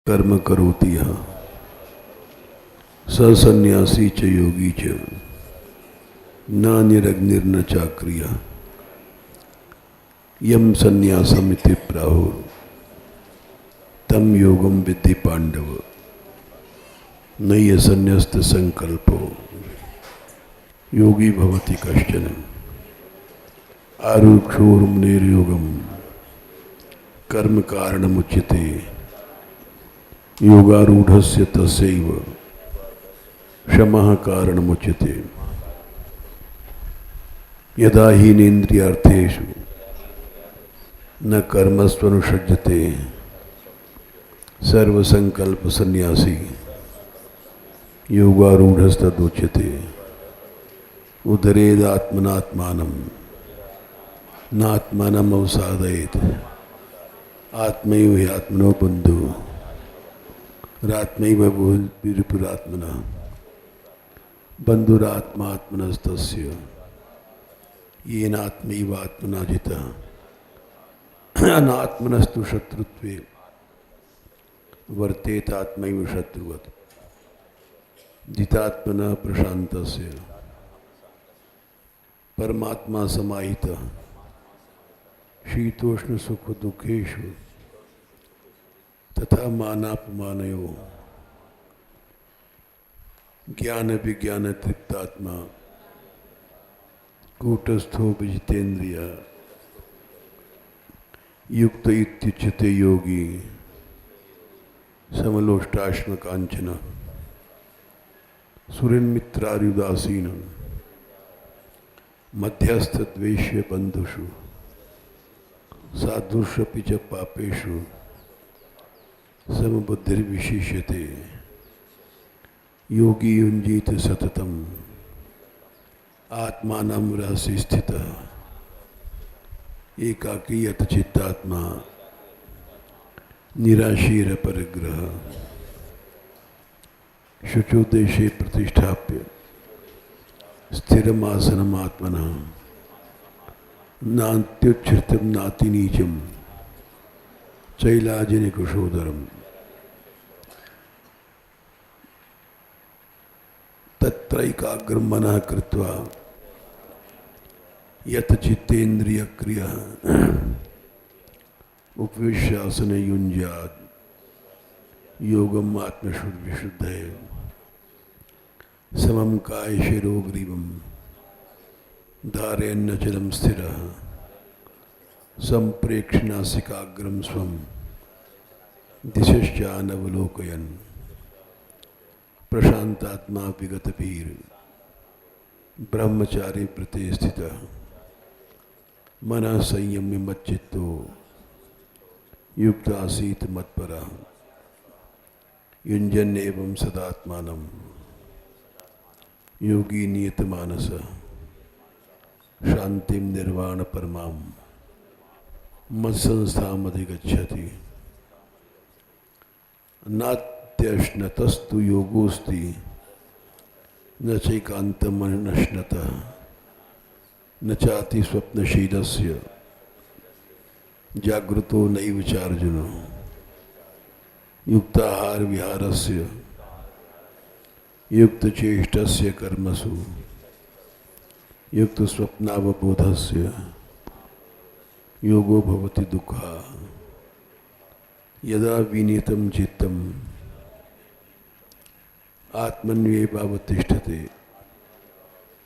कर्म करोति यः स सन्यासी च योगी च न निरग्निर्न चाक्रियः यम सन्यासमिति प्राहुः तम योगम विद्धि पांडव नय्य संन्यस्त संकल्पो योगी भवति कश्चन आरुक्षोर्मुनेर्योगम कर्म कारणमुच्यते योगारूढ़स्य तस्यैव क्षमः कारणमुच्यते यदा हीनेन्द्रियार्थेषु न कर्मस्वनुषज्यते सर्वसंकल्प सन्यासी योगारूढ़स्तदुच्यते उदरेदात्मनात्मानं नात्मानम् अवसादयेत् आत्मैव हि आत्मनो बन्धुः रात्मैव विपुरात्मना बंधुरात्मात्मनस्तस्य येनात्मैव आत्मना जितः अनात्मनस्तु शत्रुत्वे वर्तेत आत्मैव शत्रुवत् जितात्मनः प्रशान्तस्य परमात्मा समाहितः शीतोष्ण सुख दुखेषु तथा मानापमानयो ज्ञान विज्ञान तृप्तात्मा कूटस्थो विजितेन्द्रिय युक्त इत्युच्यते योगी समलोष्टाश्म कांचन सुरिन्मित्रार्युदासीन मध्यस्थ द्वेष्य बंधुषु साधुष्वपि च पापेषु समबुद्धिर्विशिष्यते योगी युञ्जीत सततम् आत्मानं रहसि स्थितः एकाकी यतचित्तात्मा निराशीर परिग्रह शुचोदेशे प्रतिष्ठाप्य स्थिरमासनम् आत्मनः नान्त्युच्छ्रितं नातिनीचं चैलाजिनिकुशोदरम् तत्रैकाग्रं मनः कृत्वा यतचित्तेन्द्रियक्रियः उपविश्यासने युञ्ज्यात् योगम् आत्मविशुद्धये समं काय शिरोग्रीवं धारयन्नचलं स्थिरः संप्रेक्ष्य नासिकाग्रं स्वं दिशश्चानवलोकयन् प्रशांतात्मा विगतभीर ब्रह्मचारी प्रति स्थितः मनः संयम्य मच्चित्तो युक्त आसीत् मत्परः युञ्जन् एवं सदात्मानं योगी नियतमानसः शांतिं निर्वाण परमां मत्संस्थामधिगच्छति नात्यश्नतस्तु योगोस्ति न चैकान्तमनश्नतः न चाति स्वप्नशीलस्य जागृतो नैव चार्जुनो युक्ताहार विहारस्य युक्तचेष्टस्य कर्मसु युक्तस्वप्नावबोधस्य योगो भवति दुःखः यदा विनीतं चित्तम् आत्मन्येवावतिष्ठते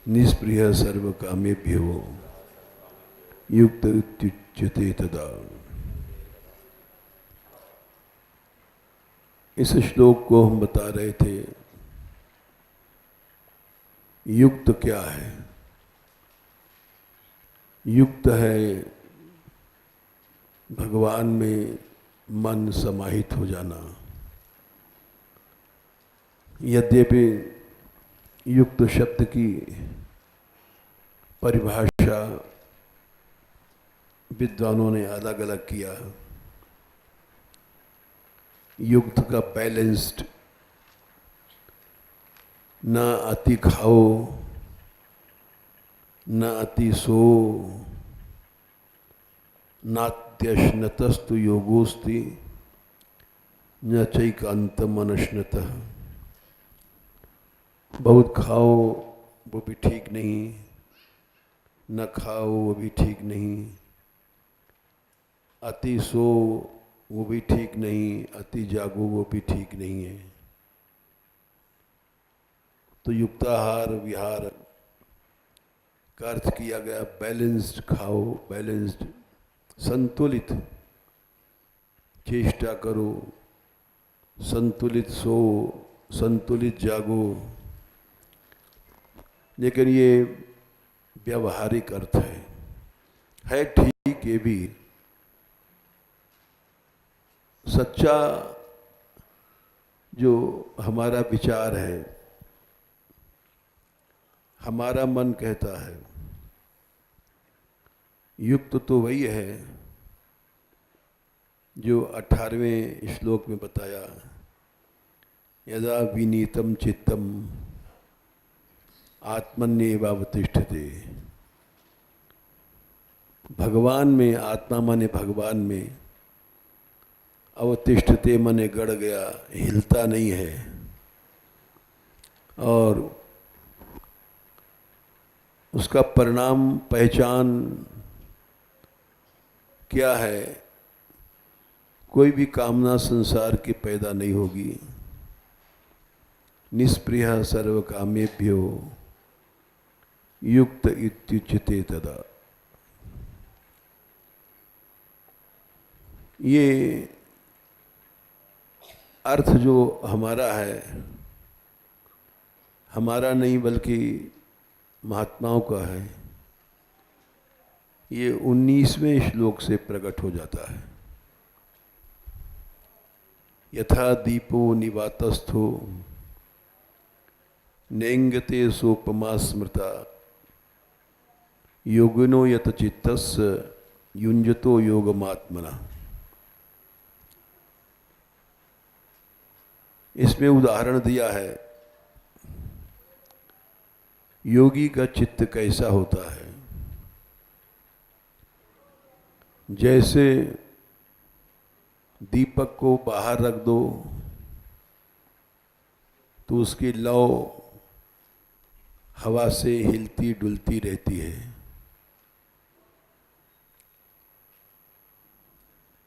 निष्प्रियः सर्वकामेभ्यो युक्त इत्युच्यते तदा। इस श्लोक को हम बता रहे थे युक्त क्या है। युक्त है भगवान में मन समाहित हो जाना। यद्यपि युक्त शब्द की परिभाषा विद्वानों ने अलग अलग किया। युक्त का बैलेंस्ड, न अति खाओ न अति सो नात्यश्नतस्तु योगोस्ति न चैकांतम अनश्नतः, बहुत खाओ वो भी ठीक नहीं, न खाओ वो भी ठीक नहीं, अति सो वो भी ठीक नहीं, अति जागो वो भी ठीक नहीं है। तो युक्ताहार विहार का अर्थ किया गया बैलेंस्ड खाओ, बैलेंस्ड, संतुलित चेष्टा करो, संतुलित सो, संतुलित जागो। लेकिन ये व्यावहारिक अर्थ है ठीक ये भी। सच्चा जो हमारा विचार है, हमारा मन कहता है, युक्त तो वही है जो 18वें श्लोक में बताया, यदा विनीतम चित्तम आत्मन्येवावतिष्ठते। भगवान में, आत्मा माने भगवान में, अवतिष्ठते माने गड़ गया, हिलता नहीं है। और उसका परिणाम, पहचान क्या है? कोई भी कामना संसार की पैदा नहीं होगी। निष्प्रिय सर्व कामेभ्यो युक्त इत्युच्यते तदा। ये अर्थ जो हमारा है, हमारा नहीं बल्कि महात्माओं का है, ये 19वें श्लोक से प्रकट हो जाता है। यथा दीपो निवातस्थो नेंगते सोपमा स्मृता, योगिनो यत चित्तस्य युञ्जतो योगमात्मना। इसमें उदाहरण दिया है योगी का चित्त कैसा होता है। जैसे दीपक को बाहर रख दो तो उसकी लौ हवा से हिलती डुलती रहती है,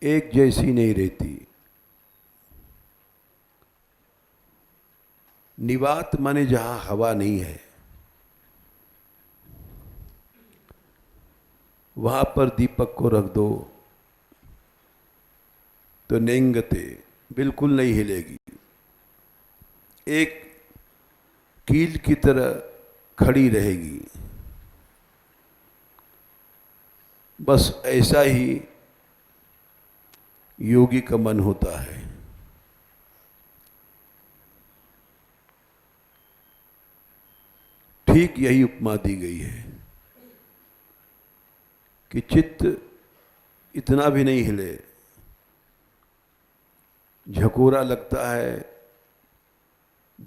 एक जैसी नहीं रहती। निवात माने जहां हवा नहीं है, वहां पर दीपक को रख दो तो नेंगते, बिल्कुल नहीं हिलेगी, एक कील की तरह खड़ी रहेगी। बस ऐसा ही योगी का मन होता है। ठीक यही उपमा दी गई है कि चित्त इतना भी नहीं हिले, झकोरा लगता है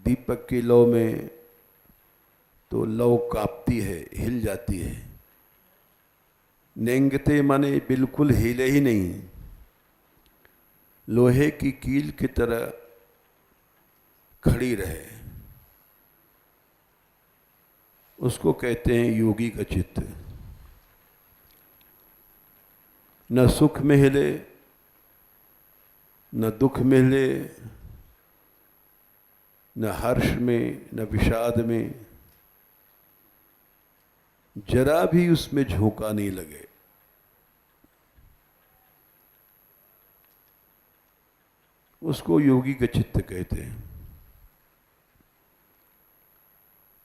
दीपक की लौ में तो लौ कांपती है, हिल जाती है। नेंगते माने बिल्कुल हिले ही नहीं, लोहे की कील की तरह खड़ी रहे, उसको कहते हैं योगी का चित्त। न सुख में हिले, न दुख में हिले, न हर्ष में, न विषाद में, जरा भी उसमें झोंका नहीं लगे। उसको योगी का चित्त कहते हैं।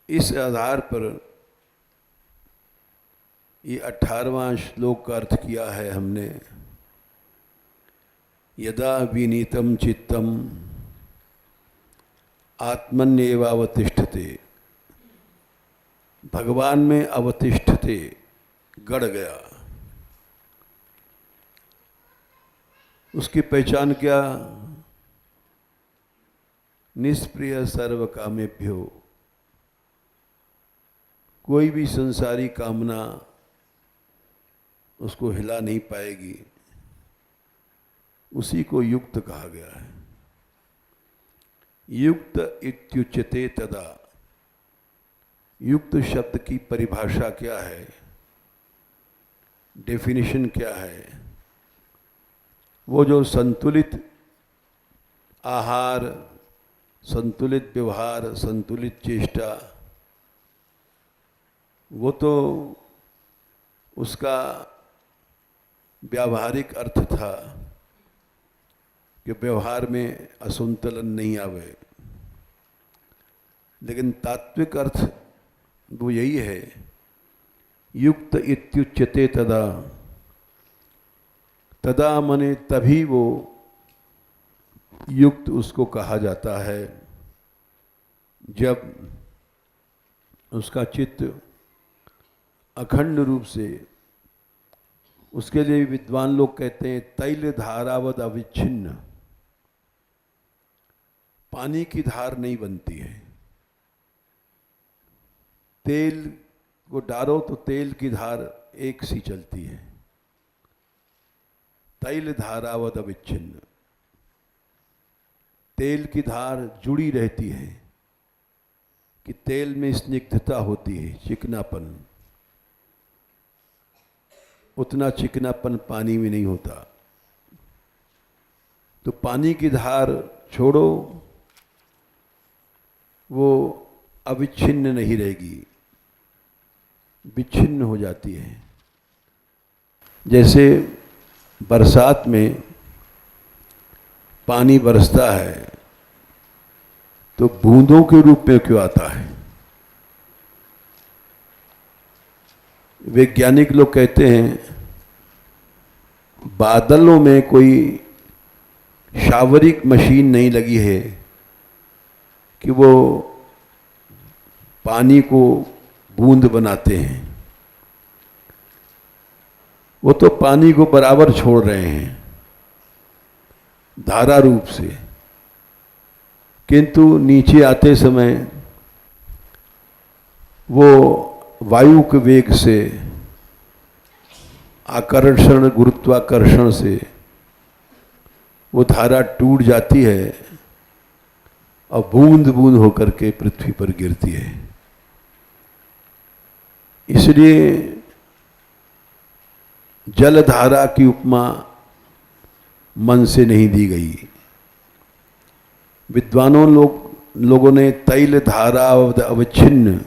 इस आधार पर ये 18वां श्लोक का अर्थ किया है हमने, यदा विनीतम चित्तम आत्मन्येवावतिष्ठते। भगवान में अवतिष्ठते, गड़ गया। उसकी पहचान क्या? निष्प्रिय सर्व कामेभ्यो, कोई भी संसारी कामना उसको हिला नहीं पाएगी। उसी को युक्त कहा गया है। युक्त इत्युच्यते तदा। युक्त शब्द की परिभाषा क्या है, डेफिनेशन क्या है? वो जो संतुलित आहार, संतुलित व्यवहार, संतुलित चेष्टा, वो तो उसका व्यावहारिक अर्थ था कि व्यवहार में असंतुलन नहीं आवे, लेकिन तात्विक अर्थ वो यही है, युक्त इत्युच्यते तदा। तदा मने तभी वो युक्त उसको कहा जाता है जब उसका चित्त अखंड रूप से, उसके लिए विद्वान लोग कहते हैं तैल धारावद अविच्छिन्न, पानी की धार नहीं बनती है। तेल को डालो तो तेल की धार एक सी चलती है, तैल धारावद अविच्छिन्न, तेल की धार जुड़ी रहती है कि तेल में स्निग्धता होती है, चिकनापन। उतना चिकनापन पानी में नहीं होता। तो पानी की धार छोड़ो, वो अविच्छिन्न नहीं रहेगी, विच्छिन्न हो जाती है। जैसे बरसात में पानी बरसता है तो बूंदों के रूप में क्यों आता है? वैज्ञानिक लोग कहते हैं बादलों में कोई शावरिक मशीन नहीं लगी है कि वो पानी को बूंद बनाते हैं। वो तो पानी को बराबर छोड़ रहे हैं धारा रूप से, किंतु नीचे आते समय वो वायु के वेग से, आकर्षण गुरुत्वाकर्षण से वो धारा टूट जाती है और बूंद बूंद होकर के पृथ्वी पर गिरती है। इसलिए जलधारा की उपमा मन से नहीं दी गई। विद्वानों लोगों ने तैल धारा अवच्छिन्न,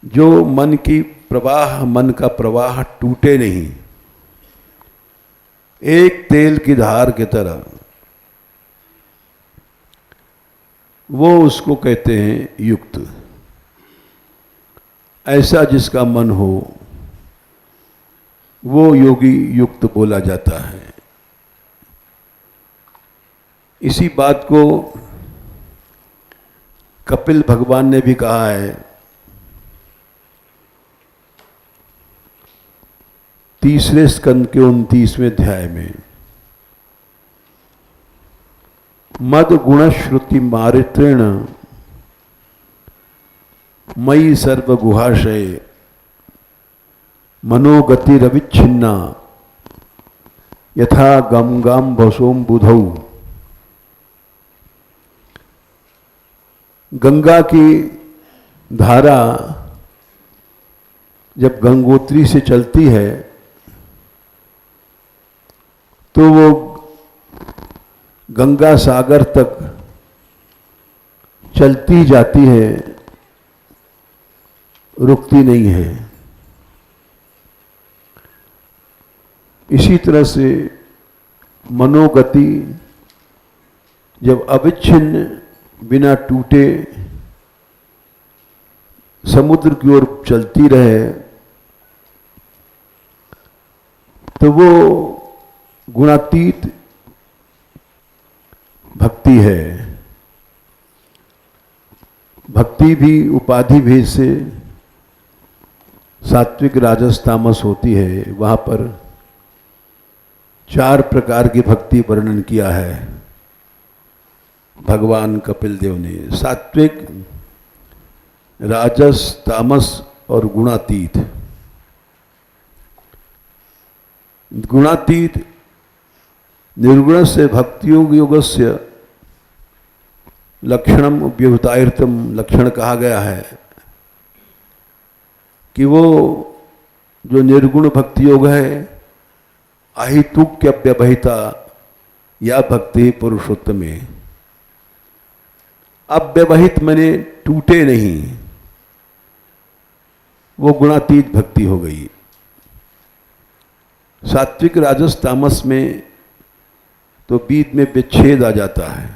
जो मन की प्रवाह, मन का प्रवाह टूटे नहीं, एक तेल की धार की तरह, वो उसको कहते हैं युक्त। ऐसा जिसका मन हो वो योगी युक्त बोला जाता है। इसी बात को कपिल भगवान ने भी कहा है 3 स्कंद के 29वें अध्याय में, मद गुणश्रुति मारित्रेण मयि सर्व गुहाशय मनोगति रविच्छिन्ना यथा गम गम भसोम बुधौ। गंगा की धारा जब गंगोत्री से चलती है तो वो गंगा सागर तक चलती जाती है, रुकती नहीं है। इसी तरह से मनोगति जब अविच्छिन्न, बिना टूटे समुद्र की ओर चलती रहे तो वो गुणातीत भक्ति है। भक्ति भी उपाधि भेद से सात्विक, राजस, तामस होती है। वहाँ पर 4 प्रकार की भक्ति वर्णन किया है भगवान कपिल देव ने, सात्विक, राजस, तामस और गुणातीत। गुणातीत निर्गुण से भक्ति योग से लक्षणम व्यवतायर्थम लक्षण कहा गया है कि वो जो निर्गुण भक्ति योग है अहितुक्य व्यवहिता या भक्ति पुरुषोत्तम में। अव्यवहित माने टूटे नहीं, वो गुणातीत भक्ति हो गई। सात्विक राजस तामस में तो बीच में विच्छेद आ जाता है,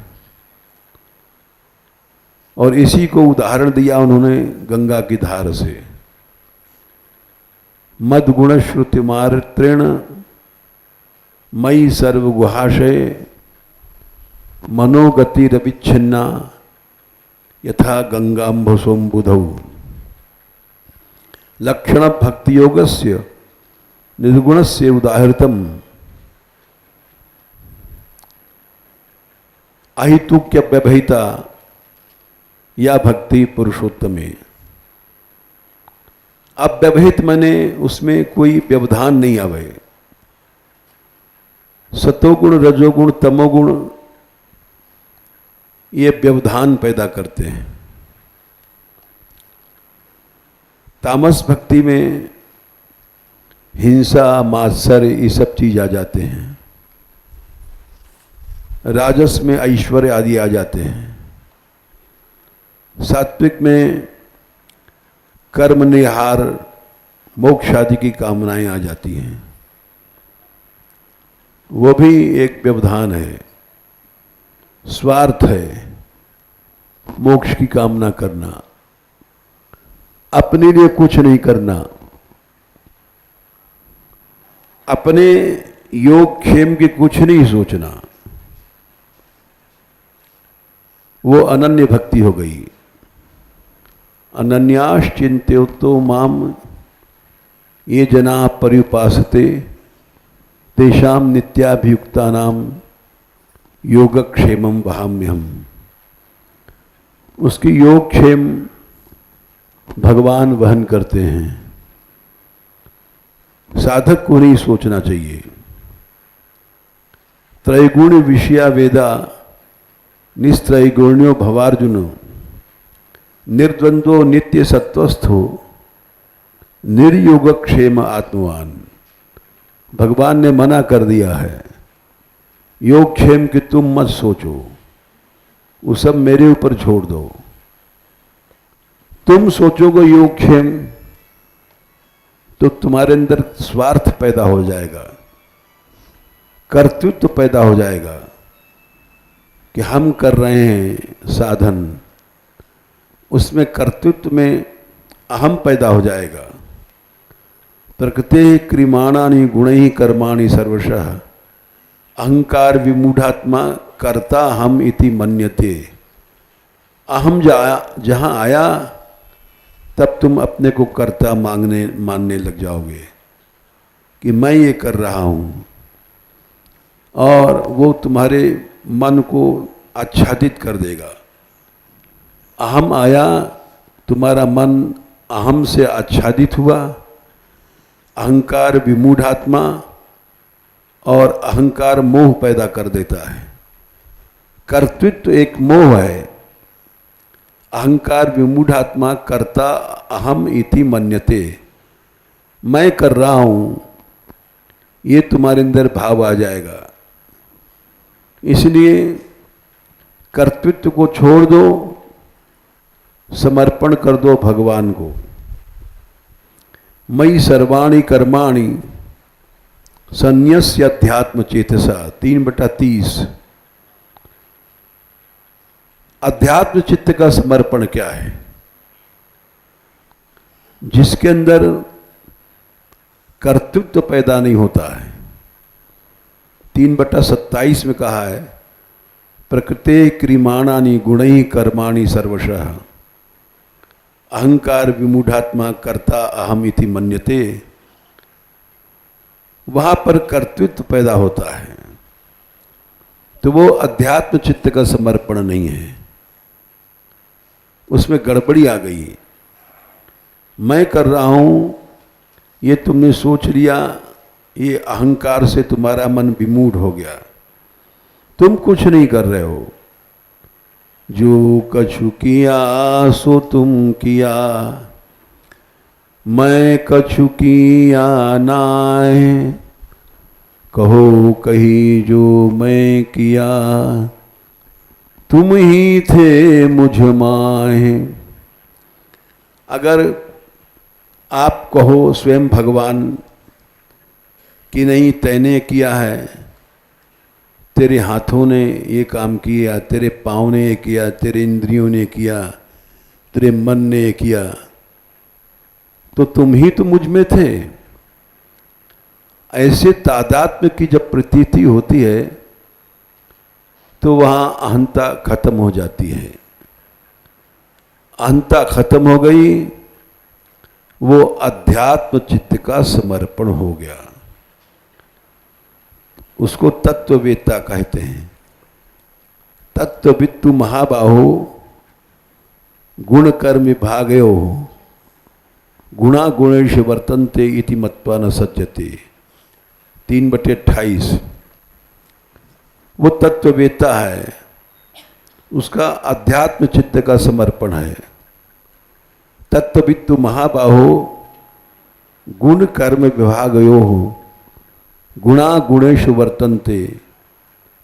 और इसी को उदाहरण दिया उन्होंने गंगा की धार से। मद गुण श्रुति मात्रेण मयि सर्व गुहाशय मनोगति रविच्छिन्ना यथा गंगाम्भसोम बुधौ। लक्षण भक्ति योगस्य निर्गुणस्य उदाहृतम अहितुक्य व्यवहिता या भक्ति पुरुषोत्तमे। अव्यवहित माने उसमें कोई व्यवधान नहीं आवे। सतोगुण रजोगुण तमोगुण ये व्यवधान पैदा करते हैं। तामस भक्ति में हिंसा मात्सर्य ये सब चीज आ जाते हैं। राजस में ऐश्वर्य आदि आ जाते हैं। सात्विक में कर्म निहार मोक्ष आदि की कामनाएं आ जाती हैं। वो भी एक व्यवधान है, स्वार्थ है, मोक्ष की कामना करना, अपने लिए कुछ नहीं करना, अपने योग क्षेम की कुछ नहीं सोचना, वो अनन्य भक्ति हो गई। अनन्यास चिंत्योतो माम ये जना पर्युपासते तेषाम नित्याभियुक्तानाम योगक्षेमम वहाम्यहम। उसकी योगक्षेम भगवान वहन करते हैं। साधक को नहीं सोचना चाहिए। त्रैगुण विषया वेदा निस्त्रैगुण्यो भवार्जुन निर्द्वंद्वो नित्य सत्वस्थो निर्योगक्षेम आत्मवान। भगवान ने मना कर दिया है योगक्षेम कि तुम मत सोचो, वो सब मेरे ऊपर छोड़ दो। तुम सोचोगे योगक्षेम तो तुम्हारे अंदर स्वार्थ पैदा हो जाएगा, कर्तृत्व पैदा हो जाएगा कि हम कर रहे हैं साधन, उसमें कर्तृत्व में अहम पैदा हो जाएगा। प्रकृते क्रिमाणानि गुणैः कर्माणि सर्वशः अहंकार विमूढ़ात्मा कर्ता हम इति मन्यते। अहम जहाँ आया तब तुम अपने को कर्ता मानने लग जाओगे कि मैं ये कर रहा हूँ, और वो तुम्हारे मन को आच्छादित कर देगा। अहम आया, तुम्हारा मन अहम से आच्छादित हुआ, अहंकार विमूढ़ात्मा, और अहंकार मोह पैदा कर देता है। कर्तृत्व एक मोह है। अहंकार विमूढ़ात्मा कर्ता अहम इति मन्यते, मैं कर रहा हूं, ये तुम्हारे अंदर भाव आ जाएगा। इसलिए कर्तृत्व को छोड़ दो, समर्पण कर दो भगवान को। मयि सर्वाणि कर्माणि संन्यस्य अध्यात्म चेतसा 3/30। अध्यात्म चित्त का समर्पण क्या है? जिसके अंदर कर्तृत्व पैदा नहीं होता है। 3/27 में कहा है प्रकृते क्रिमाणानि गुणैः कर्माणि सर्वशः अहंकार विमूढ़ात्मा कर्ता अहम इति मन्यते। वहां पर कर्तृत्व पैदा होता है, तो वो अध्यात्म चित्त का समर्पण नहीं है, उसमें गड़बड़ी आ गई। मैं कर रहा हूं, ये तुमने सोच लिया, ये अहंकार से तुम्हारा मन विमूढ़ हो गया, तुम कुछ नहीं कर रहे हो। जो कछु किया सो तुम किया, मैं कछु किया नाय, कहो कही जो मैं किया, तुम ही थे मुझ माहे। अगर आप कहो स्वयं भगवान कि नहीं तैने किया है, तेरे हाथों ने ये काम किया, तेरे पाँव ने ये किया, तेरे इंद्रियों ने किया, तेरे मन ने ये किया, तो तुम ही तो मुझ में थे। ऐसे तादात्म्य की जब प्रतीति होती है तो वहाँ अहंता खत्म हो जाती है। अहंता खत्म हो गई, वो अध्यात्म चित्त का समर्पण हो गया। उसको तत्ववेत्ता कहते हैं। तत्ववित्तु महाबाहो गुण कर्म विभागयो गुणा गुणेश वर्तन्ते इति मत्वा न सज्जते। 3/28। वो तत्ववेत्ता है, उसका अध्यात्म चित्त का समर्पण है। तत्ववित्तु महाबाहो गुण कर्म विभागयो गुणा गुणेषु वर्तन्ते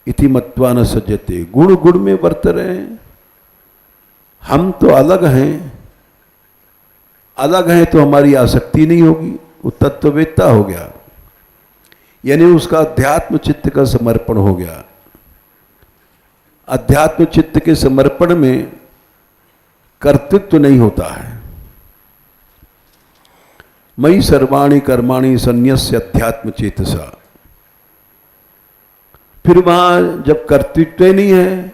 इति मत्वा न सज्जते। गुण गुण में वर्त रहे हैं। हम तो अलग हैं, अलग हैं तो हमारी आसक्ति नहीं होगी। वो तत्ववेत्ता हो गया, यानी उसका अध्यात्म चित्त का समर्पण हो गया। अध्यात्म चित्त के समर्पण में कर्तृत्व नहीं होता है। मयि सर्वाणि कर्माणि संन्यस्य अध्यात्म चेतसा। फिर वहां जब कर्तृत्व नहीं है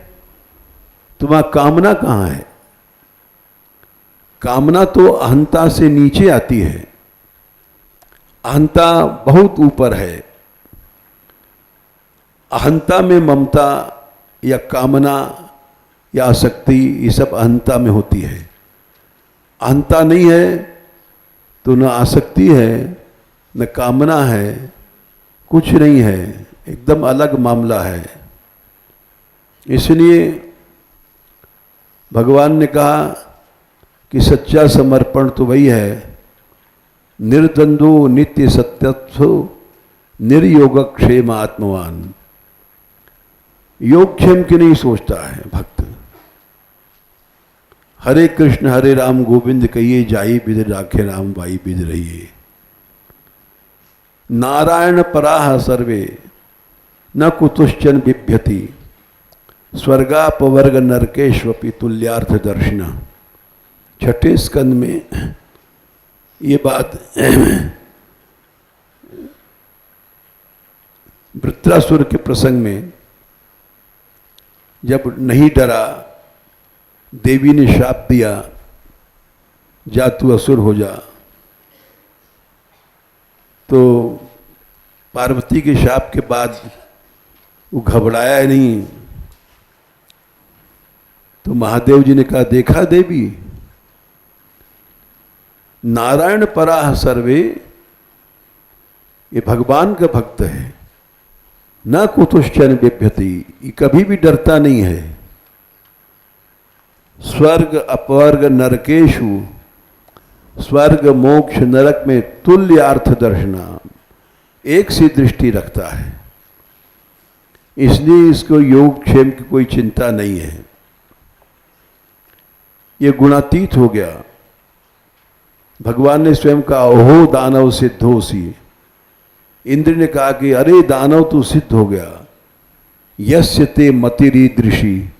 तो वहां कामना कहां है? कामना तो अहंता से नीचे आती है। अहंता बहुत ऊपर है। अहंता में ममता या कामना या आसक्ति, ये सब अहंता में होती है। अहंता नहीं है तो न आसक्ति है, न कामना है, कुछ नहीं है, एकदम अलग मामला है। इसलिए भगवान ने कहा कि सच्चा समर्पण तो वही है, निर्द्वंद्वो नित्य सत्यत्व निर्योगक्षेम आत्मवान। योगक्षेम की नहीं सोचता है भक्त। हरे कृष्ण हरे राम गोविंद कहिए, जाई बिध राखे राम बाई बिध रहिए। नारायण पराह सर्वे न कुतुश्चन बिभ्यति, स्वर्गापवर्ग नरकेष्वपि तुल्यार्थ दर्शिना। 6ठे स्कंद में ये बात वृत्रासुर के प्रसंग में जब नहीं डरा, देवी ने शाप दिया, जा तू असुर हो जा, तो पार्वती के शाप के बाद वो घबराया नहीं। तो महादेव जी ने कहा, देखा देवी, नारायण पराह सर्वे, ये भगवान का भक्त है, न कुतुश्चन बिभ्यति, ये कभी भी डरता नहीं है। स्वर्ग अपवर्ग नरकेशु, स्वर्ग मोक्ष नरक में तुल्यार्थ दर्शना, एक सी दृष्टि रखता है। इसलिए इसको योग क्षेम की कोई चिंता नहीं है। ये गुणातीत हो गया। भगवान ने स्वयं कहा, ओहो दानव सिद्धोसी। इंद्र ने कहा कि अरे दानव तू सिद्ध हो गया। यस्य ते मतिरीदृषि,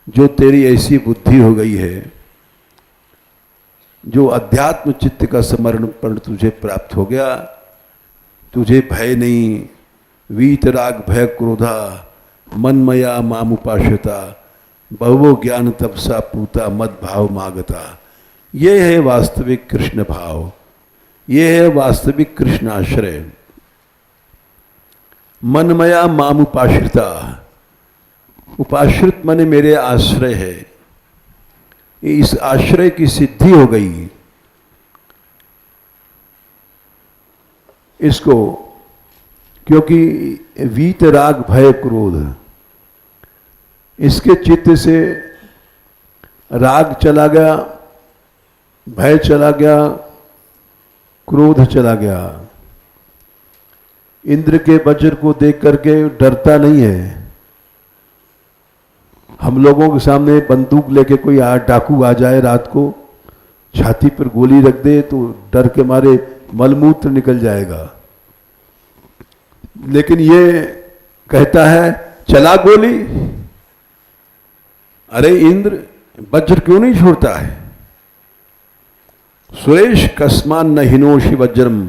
जो तेरी ऐसी बुद्धि हो गई है, जो अध्यात्म चित्त का समर्पण तुझे प्राप्त हो गया, तुझे भय नहीं, वीतराग भय क्रोधा मनमया मामुपाश्रिता, बहुवो ज्ञान तपसा पूता मद भाव मागता। ये है वास्तविक कृष्ण भाव, ये है वास्तविक कृष्ण आश्रय। मनमया मामुपाश्रिता, उपाश्रित माने मेरे आश्रय है। इस आश्रय की सिद्धि हो गई। इसको क्योंकि वीतराग भय क्रोध, इसके चित्त से राग चला गया, भय चला गया, क्रोध चला गया। इंद्र के वज्र को देख करके डरता नहीं है। हम लोगों के सामने बंदूक लेके कोई डाकू आ जाए रात को, छाती पर गोली रख दे तो डर के मारे मलमूत्र निकल जाएगा। लेकिन ये कहता है चला गोली। अरे इंद्र वज्र क्यों नहीं छोड़ता है? सुरेश कस्मान न हिनोषि वज्रम,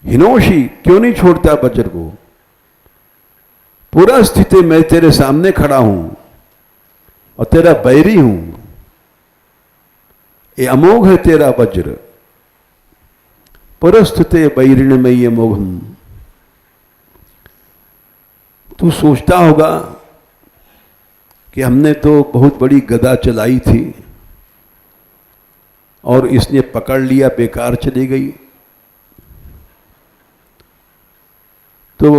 हिनोषि क्यों नहीं छोड़ता वज्र को? पूरा स्थिति मैं तेरे सामने खड़ा हूं और तेरा बैरी हूं। ये अमोघ है तेरा वज्र, पुरस्थिते बैरिण में ये मोघम। तू सोचता होगा कि हमने तो बहुत बड़ी गदा चलाई थी और इसने पकड़ लिया, बेकार चली गई। तो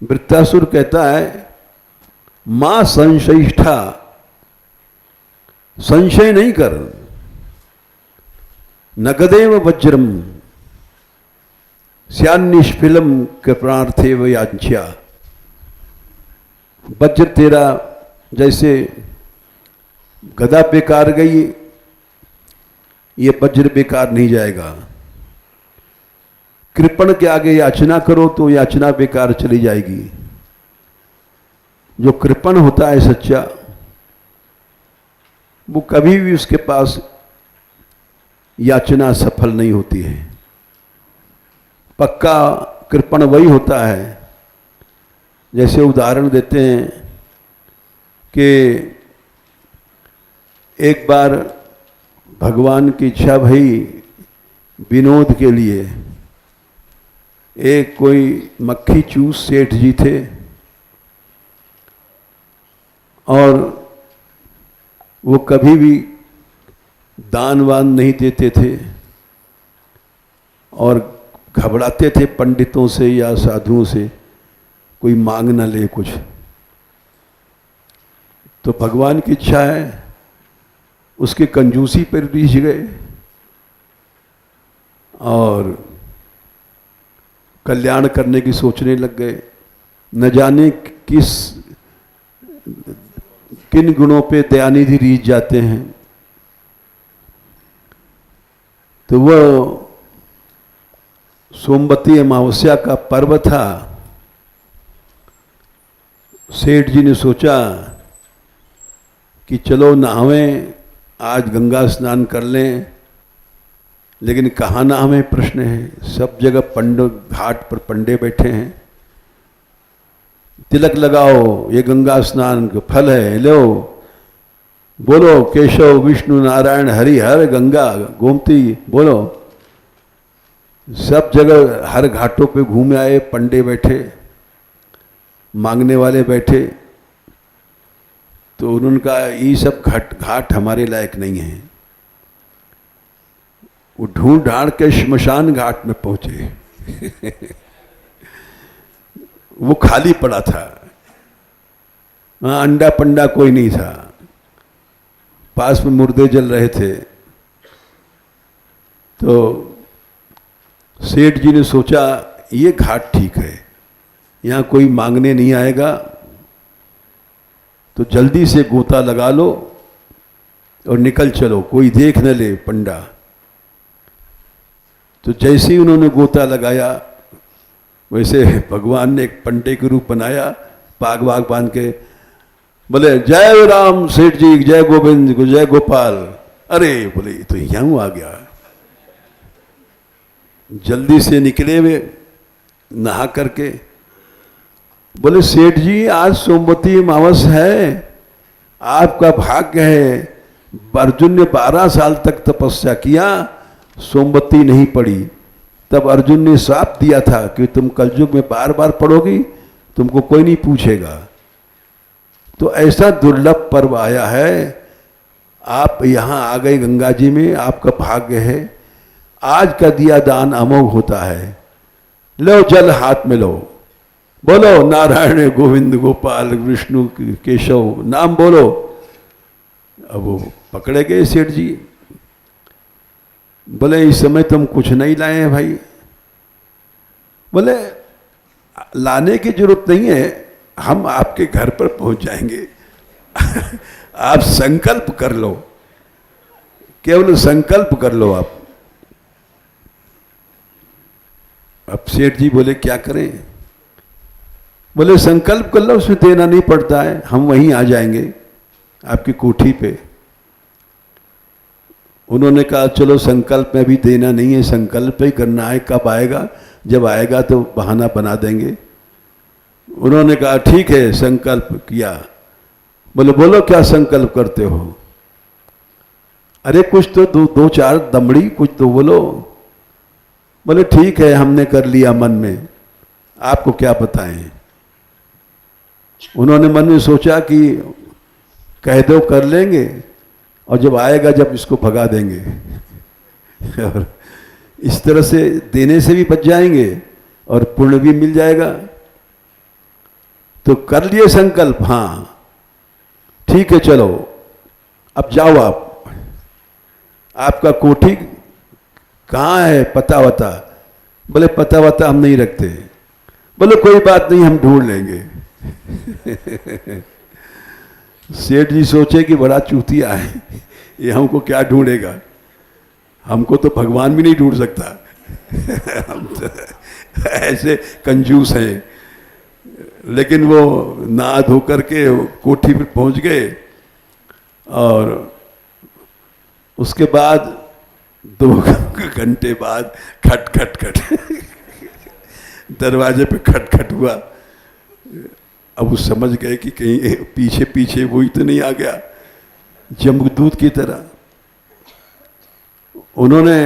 वृत्तासुर कहता है मां संशयिष्ठा, संशय नहीं कर, नगदेव वज्रम स्यान्निष्फिलम कृपणार्थे व याज्ञा। वज्र तेरा जैसे गदा बेकार गई, ये वज्र बेकार नहीं जाएगा। कृपण के आगे याचना करो तो याचना बेकार चली जाएगी। जो कृपण होता है सच्चा, वो कभी भी उसके पास याचना सफल नहीं होती है। पक्का कृपण वही होता है। जैसे उदाहरण देते हैं कि एक बार भगवान की इच्छा भई विनोद के लिए, एक कोई मक्खी चूस सेठ जी थे और वो कभी भी दान वान नहीं देते थे और घबराते थे पंडितों से या साधुओं से कोई मांग न ले कुछ। तो भगवान की इच्छा है, उसके कंजूसी पर रीझ गए और कल्याण करने की सोचने लग गए। न जाने किन गुणों पे दयानिधि रीझ जाते हैं। तो वह सोमवती अमावस्या का पर्व था। सेठ जी ने सोचा कि चलो नहावें, आज गंगा स्नान कर लें। लेकिन कहाँ नहावें प्रश्न है। सब जगह घाट पर पंडे बैठे हैं। तिलक लगाओ, ये गंगा स्नान का फल है, लो बोलो केशव विष्णु नारायण हरि हर गंगा गोमती बोलो। सब जगह हर घाटों पे घूम आए, पंडे बैठे, मांगने वाले बैठे। तो उन्होंने कहा ये सब घाट हमारे लायक नहीं है। वो ढूंढ ढांड के श्मशान घाट में पहुंचे। वो खाली पड़ा था, वहां अंडा पंडा कोई नहीं था, पास में मुर्दे जल रहे थे। तो सेठ जी ने सोचा ये घाट ठीक है, यहाँ कोई मांगने नहीं आएगा, तो जल्दी से गोता लगा लो और निकल चलो, कोई देख न ले पंडा। तो जैसे ही उन्होंने गोता लगाया, वैसे भगवान ने एक पंडे के रूप बनाया, पाग वाग बांध के बोले जय राम सेठ जी, जय गोविंद, जय गोपाल। अरे बोले तो यहाँ आ गया। जल्दी से निकले वे नहा करके। बोले सेठ जी आज सोमवती अमावस है, आपका भाग्य है। अर्जुन ने 12 साल तक तपस्या किया, सोमवती नहीं पड़ी। तब अर्जुन ने श्राप दिया था कि तुम कलयुग में बार बार पढ़ोगी, तुमको कोई नहीं पूछेगा। तो ऐसा दुर्लभ पर्व आया है, आप यहाँ आ गए गंगा जी में, आपका भाग्य है। आज का दिया दान अमोघ होता है। लो जल हाथ में लो, बोलो नारायण गोविंद गोपाल विष्णु केशव, नाम बोलो। अब वो पकड़े गए सेठ जी। बोले इस समय तुम कुछ नहीं लाए हैं भाई। बोले लाने की जरूरत नहीं है, हम आपके घर पर पहुंच जाएंगे। आप संकल्प कर लो, केवल संकल्प कर लो आप। अब सेठ जी बोले क्या करें? बोले संकल्प कर लो, उसमें देना नहीं पड़ता है, हम वहीं आ जाएंगे आपकी कोठी पे। उन्होंने कहा चलो संकल्प में भी देना नहीं है, संकल्प ही करना है, कब आएगा? जब आएगा तो बहाना बना देंगे। उन्होंने कहा ठीक है, संकल्प किया। बोले बोलो क्या संकल्प करते हो? अरे कुछ तो दो चार दमड़ी कुछ तो बोलो। बोले ठीक है, हमने कर लिया मन में, आपको क्या बताएं। उन्होंने मन में सोचा कि कह दो कर लेंगे, और जब आएगा जब इसको भगा देंगे। और इस तरह से देने से भी बच जाएंगे और पुण्य भी मिल जाएगा। तो कर लिए संकल्प, हाँ ठीक है चलो अब जाओ आप। आपका कोठी कहाँ है, पता वता? बोले पता वता हम नहीं रखते। बोले कोई बात नहीं, हम ढूंढ लेंगे। सेठ जी सोचे कि बड़ा चूतिया है, ये हमको क्या ढूंढेगा, हमको तो भगवान भी नहीं ढूंढ सकता। हम तो ऐसे कंजूस हैं। लेकिन वो नहा धो करके कोठी पर पहुंच गए, और उसके बाद 2 घंटे बाद खट खट खट दरवाजे पे खट खट हुआ। अब वो समझ गए कि कहीं पीछे पीछे वही तो नहीं आ गया जमदूत की तरह। उन्होंने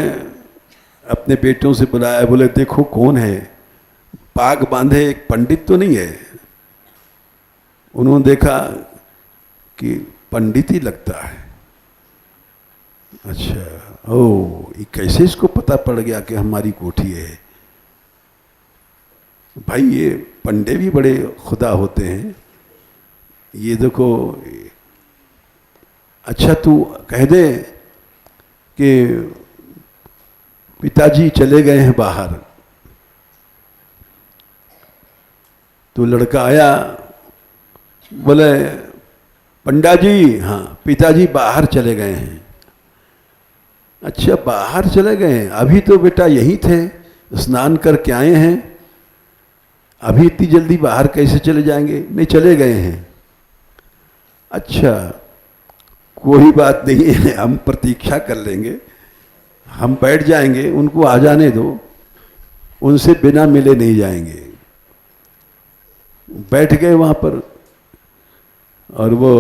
अपने बेटों से बुलाया, बोले देखो कौन है, पाग बांधे एक पंडित तो नहीं है? उन्होंने देखा कि पंडित ही लगता है। अच्छा, ओ ये कैसे इसको पता पड़ गया कि हमारी कोठी है? भाई ये पंडे भी बड़े खुदा होते हैं। ये देखो, अच्छा तू कह दे कि पिताजी चले गए हैं बाहर। तो लड़का आया, बोले पंडा जी, हाँ पिताजी बाहर चले गए हैं। अच्छा बाहर चले गए हैं, अभी तो बेटा यहीं थे, स्नान करके आए हैं, अभी इतनी जल्दी बाहर कैसे चले जाएंगे? नहीं चले गए हैं। अच्छा कोई बात नहीं है, हम प्रतीक्षा कर लेंगे, हम बैठ जाएंगे, उनको आ जाने दो, उनसे बिना मिले नहीं जाएंगे। बैठ गए वहाँ पर, और वो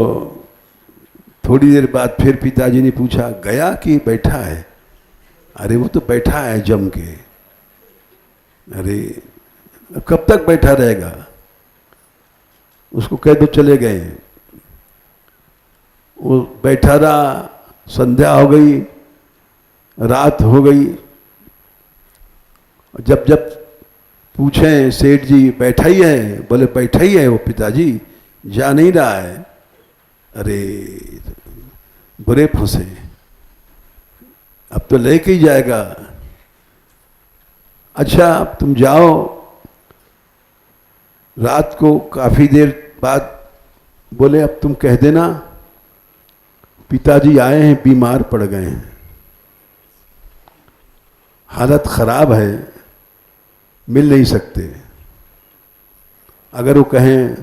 थोड़ी देर बाद फिर पिताजी ने पूछा गया कि बैठा है? अरे वो तो बैठा है जम के। अरे कब तक बैठा रहेगा? उसको कह दो चले गए। वो बैठा रहा, संध्या हो गई, रात हो गई। जब जब पूछें सेठ जी बैठा ही है? बोले बैठा ही है वो पिताजी, जा नहीं रहा है। अरे बुरे फंसे, अब तो लेके ही जाएगा। अच्छा अब तुम जाओ। रात को काफी देर बाद बोले अब तुम कह देना पिताजी आए हैं, बीमार पड़ गए हैं, हालत खराब है, मिल नहीं सकते। अगर वो कहें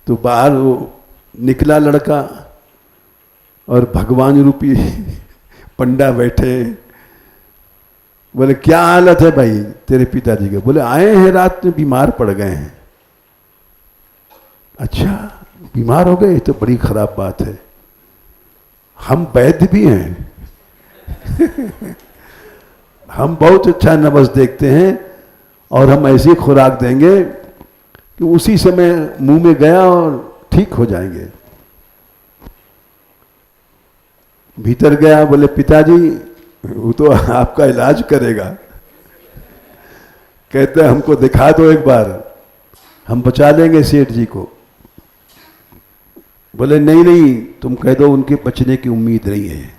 तो बाहर वो निकला लड़का, और भगवान रूपी पंडा बैठे। बोले क्या हालत है भाई तेरे पिताजी के? बोले आए हैं रात में, बीमार पड़ गए हैं। अच्छा बीमार हो गए तो बड़ी खराब बात है, हम वैद्य भी हैं। हम बहुत अच्छा नवस देखते हैं, और हम ऐसी खुराक देंगे कि उसी समय मुंह में गया और ठीक हो जाएंगे। भीतर गया, बोले पिताजी वो तो आपका इलाज करेगा। कहते हैं हमको दिखा दो एक बार, हम बचा लेंगे सेठ जी को। बोले नहीं नहीं, तुम कह दो उनके बचने की उम्मीद नहीं है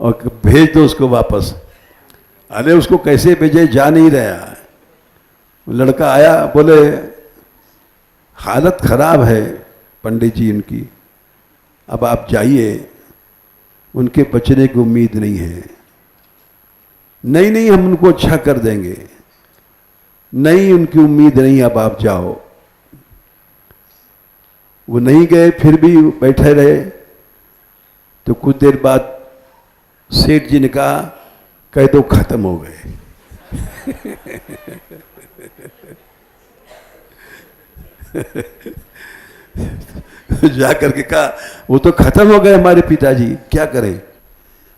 और भेज दो उसको वापस। अरे उसको कैसे भेजे, जा नहीं रहा। लड़का आया, बोले हालत खराब है पंडित जी उनकी, अब आप जाइए, उनके बचने की उम्मीद नहीं है। नहीं नहीं, हम उनको अच्छा कर देंगे। नहीं, उनकी उम्मीद नहीं, अब आप जाओ। वो नहीं गए, फिर भी बैठे रहे। तो कुछ देर बाद सेठ जी ने कहा, कह दो खत्म हो गए जाकर के कहा, वो तो खत्म हो गए हमारे पिताजी, क्या करें,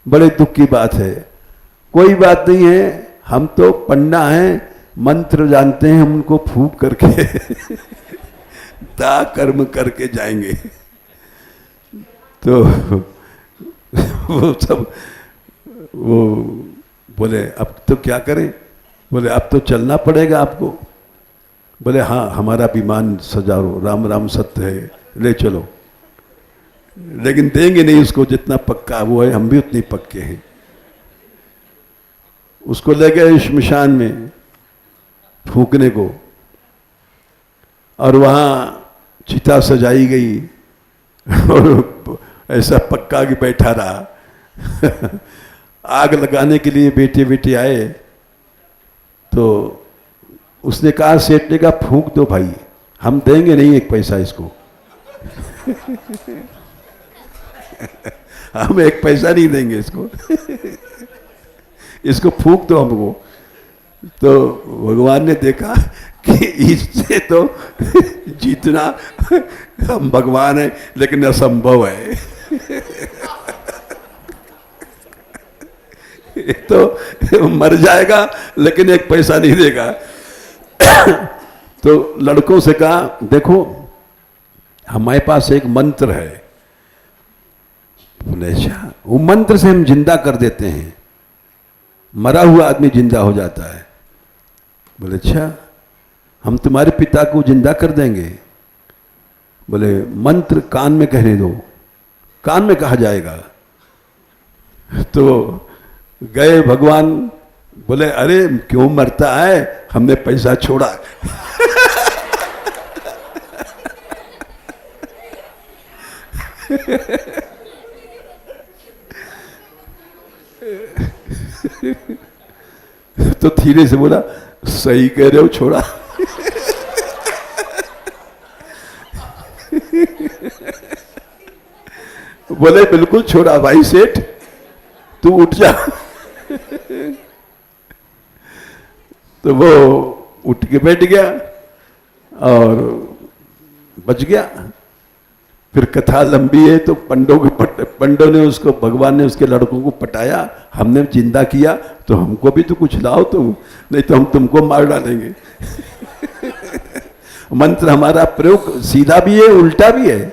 बड़े दुख की बात है। कोई बात नहीं है, हम तो पन्ना हैं, मंत्र जानते हैं, हम उनको फूंक करके दा कर्म करके जाएंगे। तो वो सब वो बोले अब तो क्या करें। बोले अब तो चलना पड़ेगा आपको। बोले हाँ, हमारा विमान सजाओ, राम राम सत्य है, ले चलो। लेकिन देंगे नहीं उसको, जितना पक्का वो है हम भी उतनी पक्के हैं। उसको ले गए श्मशान में फूकने को, और वहाँ चिता सजाई गई और ऐसा पक्का कि बैठा रहा। आग लगाने के लिए बेटे बेटे आए, तो उसने कहा, सेठ ने कहा फूंक दो भाई, हम देंगे नहीं एक पैसा इसको हम एक पैसा नहीं देंगे इसको इसको फूंक दो हमको। तो भगवान ने देखा कि इससे तो जीतना, हम भगवान है लेकिन असंभव है तो मर जाएगा लेकिन एक पैसा नहीं देगा। तो लड़कों से कहा, देखो हमारे पास एक मंत्र है। बोले अच्छा, वो मंत्र से हम जिंदा कर देते हैं, मरा हुआ आदमी जिंदा हो जाता है। बोले अच्छा, हम तुम्हारे पिता को जिंदा कर देंगे। बोले मंत्र कान में कहने दो, कान में कहा जाएगा। तो गए भगवान, बोले अरे क्यों मरता है, हमने पैसा छोड़ा तो धीरे से बोला, सही कह रहे हो, छोड़ा बोले बिल्कुल छोड़ा भाई सेठ, तू उठ जा तो वो उठ के बैठ गया और बच गया। फिर कथा लंबी है, तो पंडों ने उसको, भगवान ने उसके लड़कों को पटाया, हमने जिंदा किया तो हमको भी तो कुछ लाओ तुम, नहीं तो हम तुमको मार डालेंगे मंत्र हमारा प्रयोग सीधा भी है उल्टा भी है।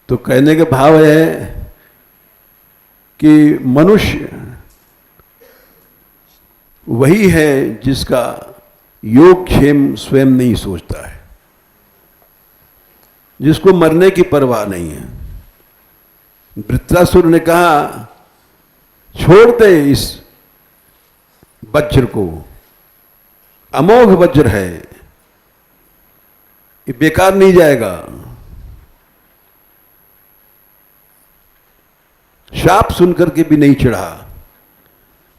तो कहने के भाव है कि मनुष्य वही है जिसका योगक्षेम स्वयं नहीं सोचता है, जिसको मरने की परवाह नहीं है। वृत्रासुर ने कहा, छोड़ दे इस वज्र को, अमोघ वज्र है, ये बेकार नहीं जाएगा। शाप सुनकर के भी नहीं चढ़ा।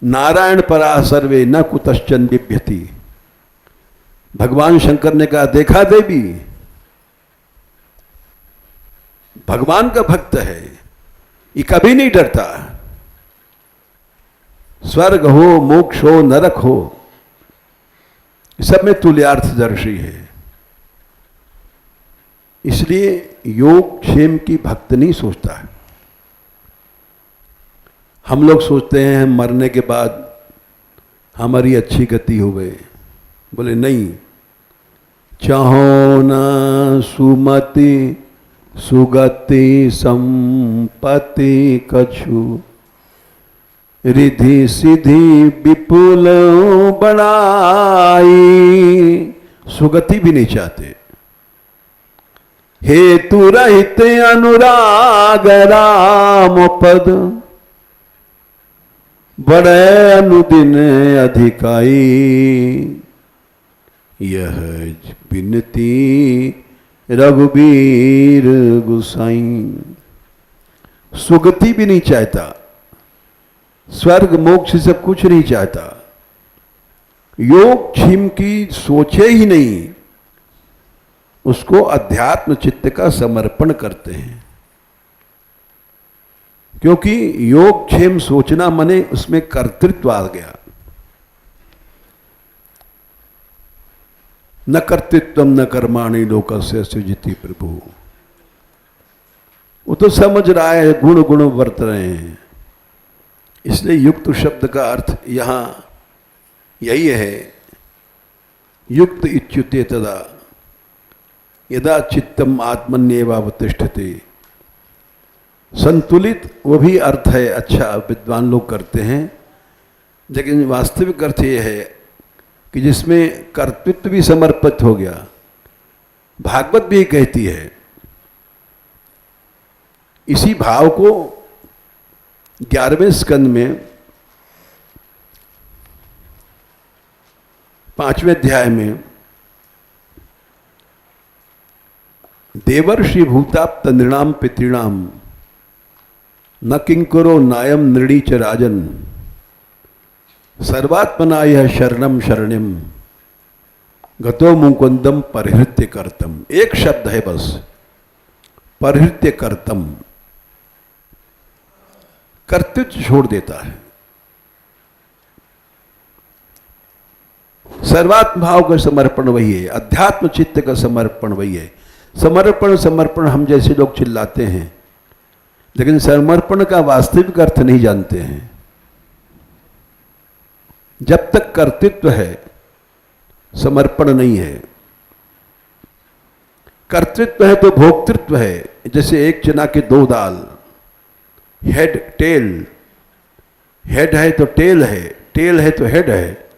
नारायण परा सर्वे न कुतश्चन बिभ्यति। भगवान शंकर ने कहा, देखा देवी, भगवान का भक्त है, ये कभी नहीं डरता। स्वर्ग हो, मोक्ष हो, नरक हो, सब में तुल्यार्थदर्शी है। इसलिए योग क्षेम की भक्त नहीं सोचता है। हम लोग सोचते हैं मरने के बाद हमारी अच्छी गति हो गई। बोले नहीं, चाहो न सुमति सुगति संपत्ति कछु, रिधि सिधि विपुल बनाई, सुगति भी नहीं चाहते। हेतु रहित अनुराग राम पद, बड़े अनुदिन अधिकाई, यह विनती रघुबीर गुसाई। सुगति भी नहीं चाहता, स्वर्ग मोक्ष सब कुछ नहीं चाहता, योग क्षीम की सोचे ही नहीं, उसको अध्यात्म चित्त का समर्पण करते हैं। क्योंकि योग क्षेम सोचना माने उसमें कर्तृत्व आ गया। न कर्तृत्वम न कर्माणि लोकस्य सृजति प्रभु। वो तो समझ रहा है, गुण गुण वर्त रहे हैं। इसलिए युक्त शब्द का अर्थ यहां यही है, युक्त इच्युते तदा यदा चित्तम आत्मन्येवावतिष्ठते। संतुलित वो भी अर्थ है, अच्छा विद्वान लोग करते हैं, लेकिन वास्तविक अर्थ ये है कि जिसमें कर्तृत्व भी समर्पित हो गया। भागवत भी कहती है, इसी भाव को 11वें स्कंद में 5वें अध्याय में देवर्षि भूताप्त नृणाम पितृणाम न किंकरो नायम नृणी च राजन सर्वात्मना यह शरणम शरणिम गतो मुकुंदम परिहृत्य कर्तम। एक शब्द है बस, परिहृत्य कर्तम। कर्तृत्व छोड़ देता है। सर्वात्म भाव का समर्पण वही है, अध्यात्म चित्त का समर्पण वही है। समर्पण समर्पण हम जैसे लोग चिल्लाते हैं, लेकिन समर्पण का वास्तविक अर्थ नहीं जानते हैं। जब तक कर्तृत्व है, समर्पण नहीं है। कर्तृत्व है तो भोक्तृत्व है। जैसे एक चना के दो दाल, हेड टेल, हेड है तो टेल है, टेल है तो हेड है।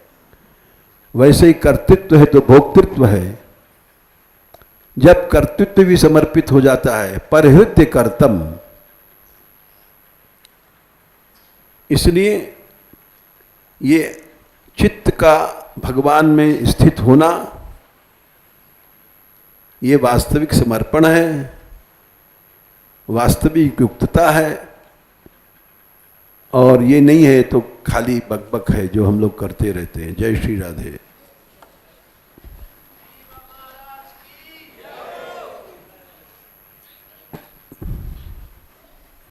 वैसे ही कर्तृत्व है तो भोक्तृत्व है। जब कर्तृत्व भी समर्पित हो जाता है, परिहृत्य कर्तम। इसलिए ये चित्त का भगवान में स्थित होना, ये वास्तविक समर्पण है, वास्तविक युक्तता है। और ये नहीं है तो खाली बकबक है जो हम लोग करते रहते हैं। जय श्री राधे।